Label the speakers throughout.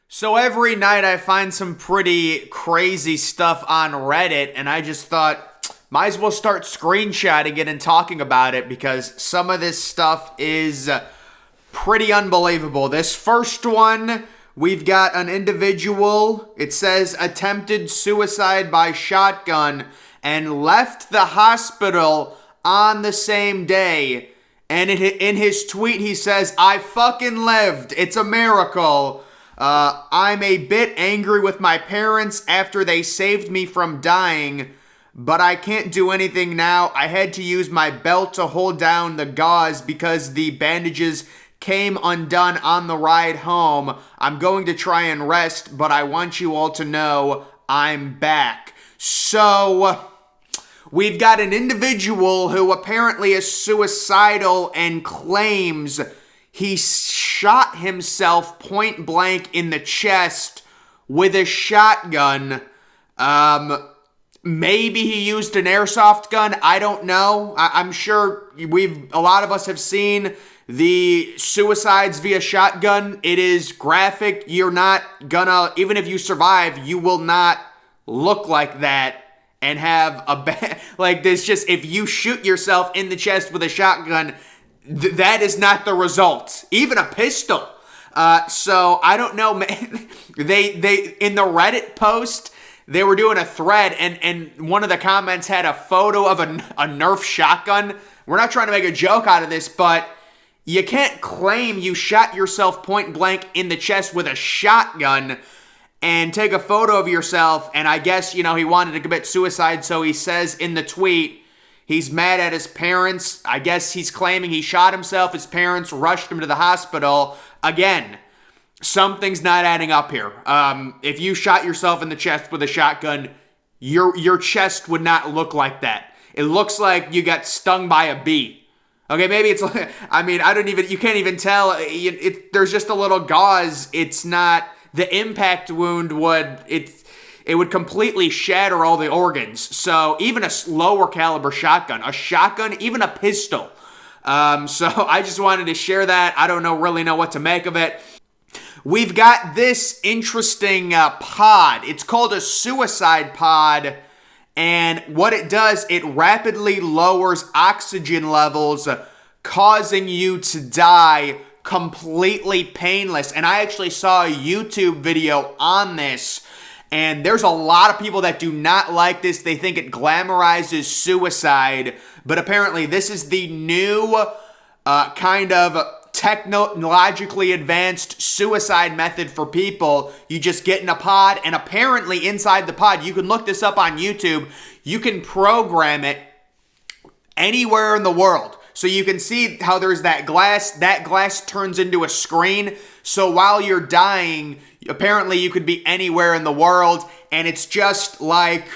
Speaker 1: So every night I find some pretty crazy stuff on Reddit, and I just thought, might as well start screenshotting it and talking about it because some of this stuff is pretty unbelievable. This first one, we've got an individual, it says attempted suicide by shotgun and left the hospital on the same day. And in his tweet, he says, "I fucking lived. It's a miracle. I'm a bit angry with my parents after they saved me from dying, but I can't do anything now. I had to use my belt to hold down the gauze because the bandages came undone on the ride home. I'm going to try and rest, but I want you all to know I'm back." So we've got an individual who apparently is suicidal and claims he shot himself point blank in the chest with a shotgun. Maybe he used an airsoft gun. I don't know. I'm sure a lot of us have seen the suicides via shotgun. It is graphic. You're not gonna, even if you survive, you will not look like that and have a like this. Just if you shoot yourself in the chest with a shotgun, that is not the result. Even a pistol. So I don't know, man. They in the Reddit post, they were doing a thread, and one of the comments had a photo of a Nerf shotgun. We're not trying to make a joke out of this, but you can't claim you shot yourself point blank in the chest with a shotgun and take a photo of yourself. And I guess, he wanted to commit suicide, so he says in the tweet, he's mad at his parents. I guess he's claiming he shot himself. His parents rushed him to the hospital. Again, something's not adding up here. If you shot yourself in the chest with a shotgun, your chest would not look like that. It looks like you got stung by a bee. Okay, maybe it's like, you can't even tell. There's just a little gauze. It's not, the impact wound it would completely shatter all the organs. So even a lower caliber shotgun, even a pistol. So I just wanted to share that. I don't really know what to make of it. We've got this interesting pod. It's called a suicide pod. And what it does, it rapidly lowers oxygen levels, causing you to die completely painless. And I actually saw a YouTube video on this. And there's a lot of people that do not like this. They think it glamorizes suicide. But apparently this is the new kind of technologically advanced suicide method for people. You just get in a pod, and apparently inside the pod, you can look this up on YouTube, you can program it anywhere in the world. So you can see how there's that glass turns into a screen. So while you're dying, apparently you could be anywhere in the world, and it's just like,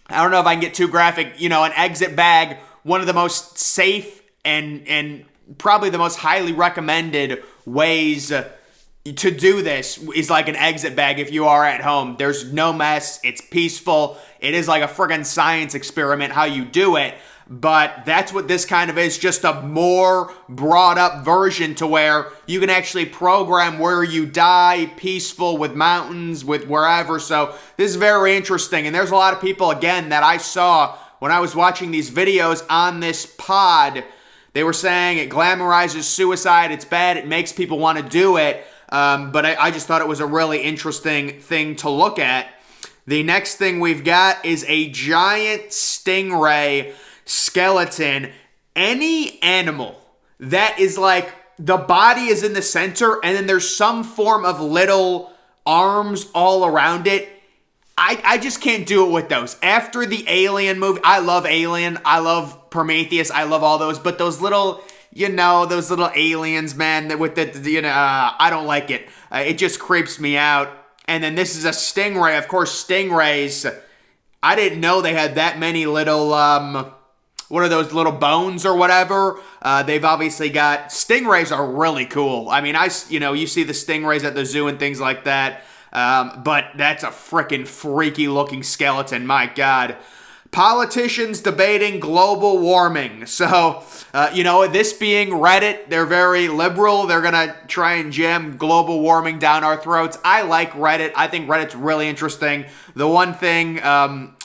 Speaker 1: I don't know if I can get too graphic, an exit bag. One of the most safe and probably the most highly recommended ways to do this is like an exit bag if you are at home. There's no mess. It's peaceful. It is like a friggin' science experiment how you do it. But that's what this kind of is, just a more brought up version to where you can actually program where you die, peaceful, with mountains, with wherever. So this is very interesting. And there's a lot of people, again, that I saw when I was watching these videos on this pod. They were saying it glamorizes suicide. It's bad. It makes people want to do it. But I just thought it was a really interesting thing to look at. The next thing we've got is a giant stingray skeleton. Any animal that is like the body is in the center and then there's some form of little arms all around it. I just can't do it with those. After the Alien movie, I love Alien, I love Prometheus, I love all those, but those little, those little aliens, man, with I don't like it. It just creeps me out. And then this is a stingray. Of course, stingrays, I didn't know they had that many little, what are those, little bones or whatever? They've obviously got, stingrays are really cool. I mean, you see the stingrays at the zoo and things like that. But that's a freaking freaky looking skeleton, my God. Politicians debating global warming. So, this being Reddit, they're very liberal. They're going to try and jam global warming down our throats. I like Reddit. I think Reddit's really interesting. The one thing,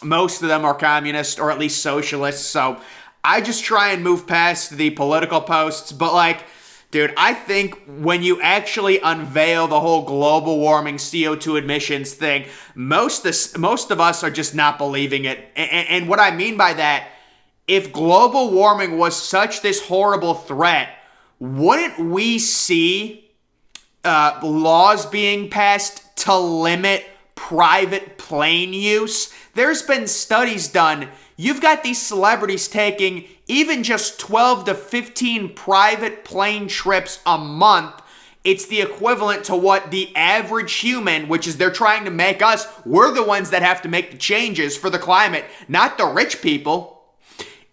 Speaker 1: most of them are communist or at least socialists. So I just try and move past the political posts. But dude, I think when you actually unveil the whole global warming CO2 emissions thing, most of us are just not believing it. And what I mean by that, if global warming was such this horrible threat, wouldn't we see laws being passed to limit private plane use? There's been studies done. You've got these celebrities taking even just 12 to 15 private plane trips a month. It's the equivalent to what the average human, which is they're trying to make us, we're the ones that have to make the changes for the climate, not the rich people.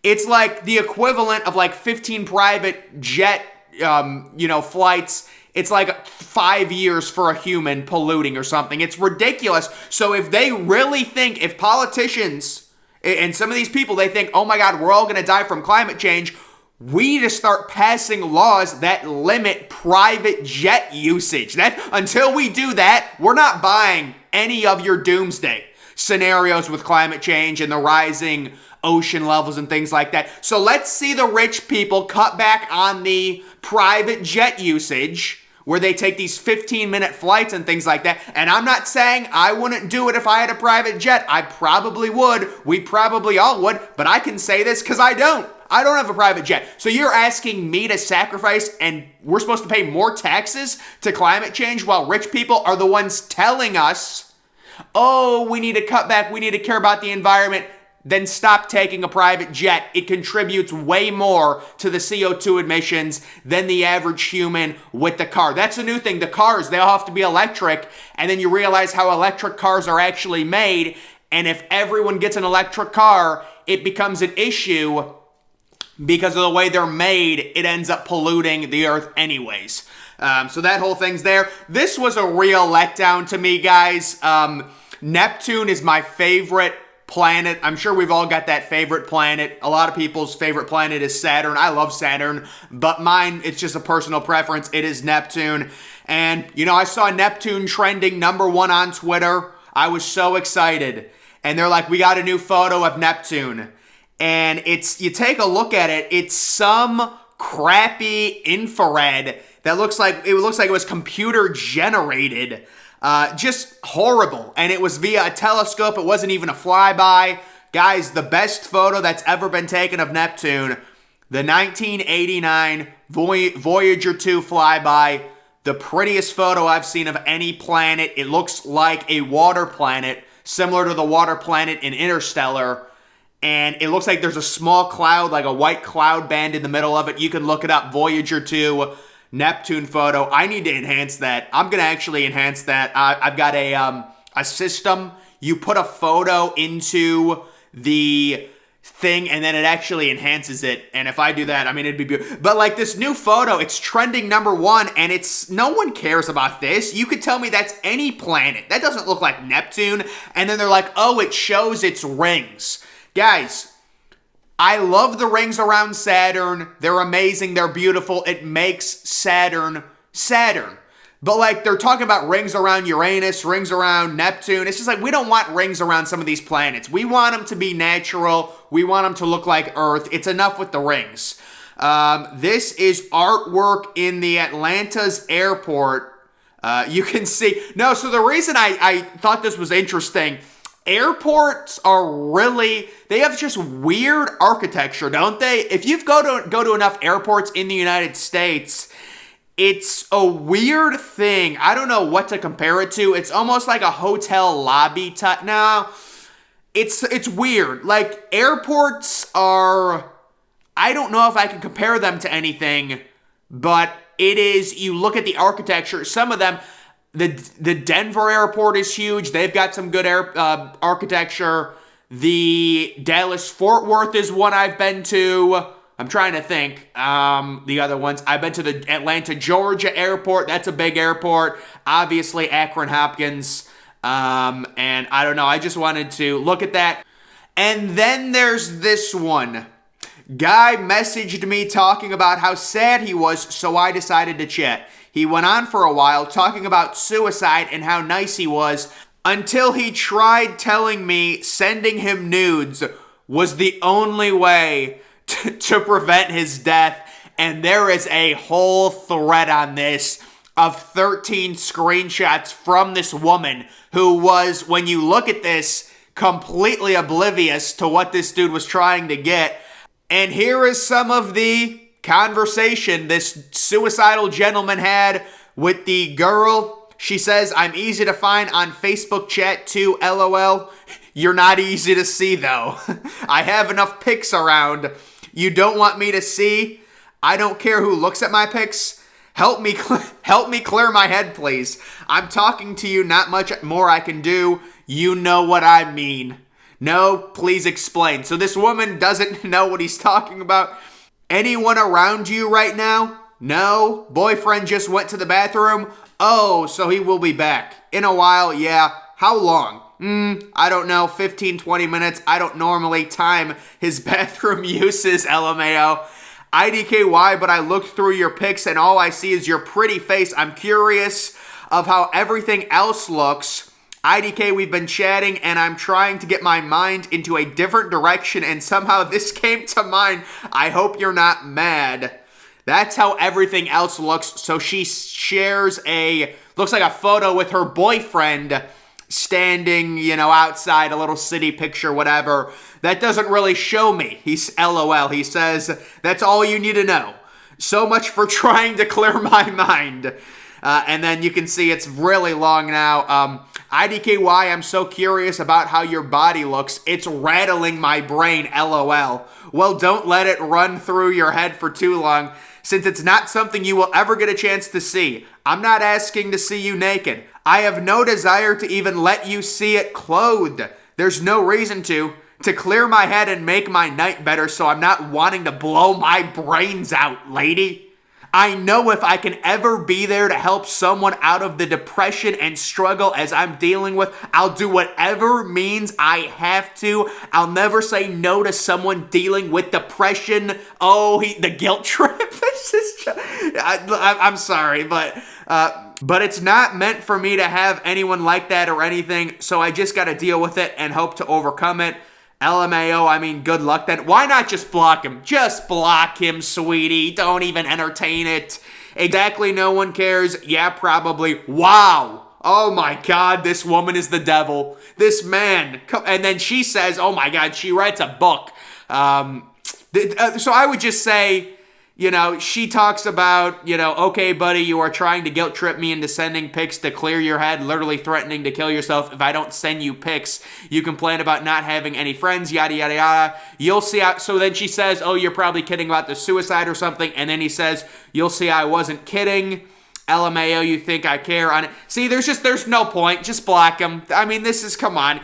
Speaker 1: It's like the equivalent of 15 private jet, flights. It's like 5 years for a human polluting or something. It's ridiculous. So if they really think, if politicians and some of these people, they think, oh my God, we're all going to die from climate change, we need to start passing laws that limit private jet usage. Until we do that, we're not buying any of your doomsday scenarios with climate change and the rising ocean levels and things like that. So let's see the rich people cut back on the private jet usage, where they take these 15-minute flights and things like that. And I'm not saying I wouldn't do it if I had a private jet. I probably would. We probably all would. But I can say this because I don't. I don't have a private jet. So you're asking me to sacrifice, and we're supposed to pay more taxes to climate change while rich people are the ones telling us, oh, we need to cut back, we need to care about the environment. Then stop taking a private jet. It contributes way more to the CO2 emissions than the average human with the car. That's a new thing. The cars, they all have to be electric. And then you realize how electric cars are actually made. And if everyone gets an electric car, it becomes an issue because of the way they're made. It ends up polluting the earth anyways. So that whole thing's there. This was a real letdown to me, guys. Neptune is my favorite planet. I'm sure we've all got that favorite planet. A lot of people's favorite planet is Saturn. I love Saturn, but mine, it's just a personal preference. It is Neptune. And, I saw Neptune trending #1 on Twitter. I was so excited. And they're like, we got a new photo of Neptune. And you take a look at it, it's some crappy infrared that looks like it was computer generated. Just horrible. And it was via a telescope. It wasn't even a flyby. Guys, the best photo that's ever been taken of Neptune, the 1989 Voyager 2 flyby, the prettiest photo I've seen of any planet. It looks like a water planet, similar to the water planet in Interstellar. And it looks like there's a small cloud, like a white cloud band in the middle of it. You can look it up, Voyager 2 Neptune photo. I need to enhance that. I'm going to actually enhance that. I've got a system. You put a photo into the thing and then it actually enhances it. And if I do that, it'd be beautiful. But this new photo, it's trending #1 and no one cares about this. You could tell me that's any planet. That doesn't look like Neptune. And then they're like, oh, it shows its rings. Guys, I love the rings around Saturn. They're amazing. They're beautiful. It makes Saturn, Saturn. But they're talking about rings around Uranus, rings around Neptune. It's just we don't want rings around some of these planets. We want them to be natural. We want them to look like Earth. It's enough with the rings. This is artwork in the Atlanta's airport. You can see. No, so the reason I thought this was interesting, airports they have just weird architecture, don't they? If you go to enough airports in the United States, it's a weird thing. I don't know what to compare it to. It's almost like a hotel lobby type. No, it's weird. Airports are, I don't know if I can compare them to anything, but you look at the architecture, some of them, the Denver airport is huge. They've got some good architecture. The Dallas-Fort Worth is one I've been to. I'm trying to think the other ones. I've been to the Atlanta, Georgia airport. That's a big airport. Obviously, Akron Hopkins. And I don't know. I just wanted to look at that. And then there's this one. Guy messaged me talking about how sad he was, so I decided to chat. He went on for a while talking about suicide and how nice he was until he tried telling me sending him nudes was the only way to prevent his death. And there is a whole thread on this of 13 screenshots from this woman who was, when you look at this, completely oblivious to what this dude was trying to get. And here is some of the conversation this suicidal gentleman had with the girl. She says, I'm easy to find on Facebook chat too, LOL. You're not easy to see though. I have enough pics around. You don't want me to see? I don't care who looks at my pics. Help me clear my head, please. I'm talking to you, not much more I can do. You know what I mean. No, please explain. So this woman doesn't know what he's talking about. Anyone around you right now? No. Boyfriend just went to the bathroom? Oh, so he will be back. In a while, yeah. How long? I don't know, 15, 20 minutes. I don't normally time his bathroom uses, LMAO. IDKY, but I looked through your pics and all I see is your pretty face. I'm curious of how everything else looks. IDK, we've been chatting and I'm trying to get my mind into a different direction and somehow this came to mind. I hope you're not mad. That's how everything else looks. So she shares looks like a photo with her boyfriend standing, outside, a little city picture, whatever. That doesn't really show me. He's LOL. He says, that's all you need to know. So much for trying to clear my mind. And then you can see it's really long now. IDKY, I'm so curious about how your body looks. It's rattling my brain, LOL. Well, don't let it run through your head for too long, since it's not something you will ever get a chance to see. I'm not asking to see you naked. I have no desire to even let you see it clothed. There's no reason to clear my head and make my night better, so I'm not wanting to blow my brains out, lady. I know if I can ever be there to help someone out of the depression and struggle as I'm dealing with, I'll do whatever means I have to. I'll never say no to someone dealing with depression. Oh, the guilt trip. This is I'm sorry, but it's not meant for me to have anyone like that or anything, so I just got to deal with it and hope to overcome it. LMAO, I mean, good luck then. Why not just block him? Just block him, sweetie. Don't even entertain it. Exactly, no one cares. Yeah, probably. Wow. Oh my God, this woman is the devil. This man. And then she says, oh my God, she writes a book. So I would just say, she talks about, okay, buddy, you are trying to guilt trip me into sending pics to clear your head, literally threatening to kill yourself. If I don't send you pics, you complain about not having any friends, yada, yada, yada. You'll see how, so then she says, oh, you're probably kidding about the suicide or something. And then he says, you'll see I wasn't kidding. LMAO, you think I care on it. See, there's no point. Just block him. I mean, come on.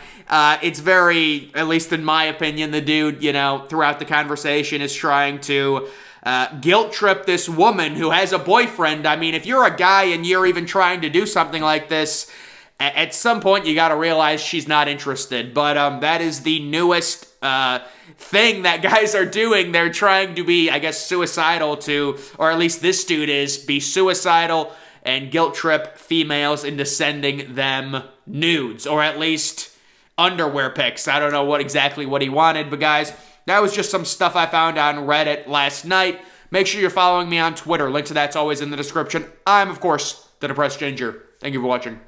Speaker 1: It's very, at least in my opinion, the dude, throughout the conversation is trying to guilt trip this woman who has a boyfriend. I mean, if you're a guy and you're even trying to do something like this, at some point you got to realize she's not interested. But that is the newest thing that guys are doing. They're trying to be, I guess, suicidal or at least this dude be suicidal and guilt trip females into sending them nudes, or at least underwear pics. I don't know exactly what he wanted, but guys, that was just some stuff I found on Reddit last night. Make sure you're following me on Twitter. Link to that's always in the description. I'm, of course, the Depressed Ginger. Thank you for watching.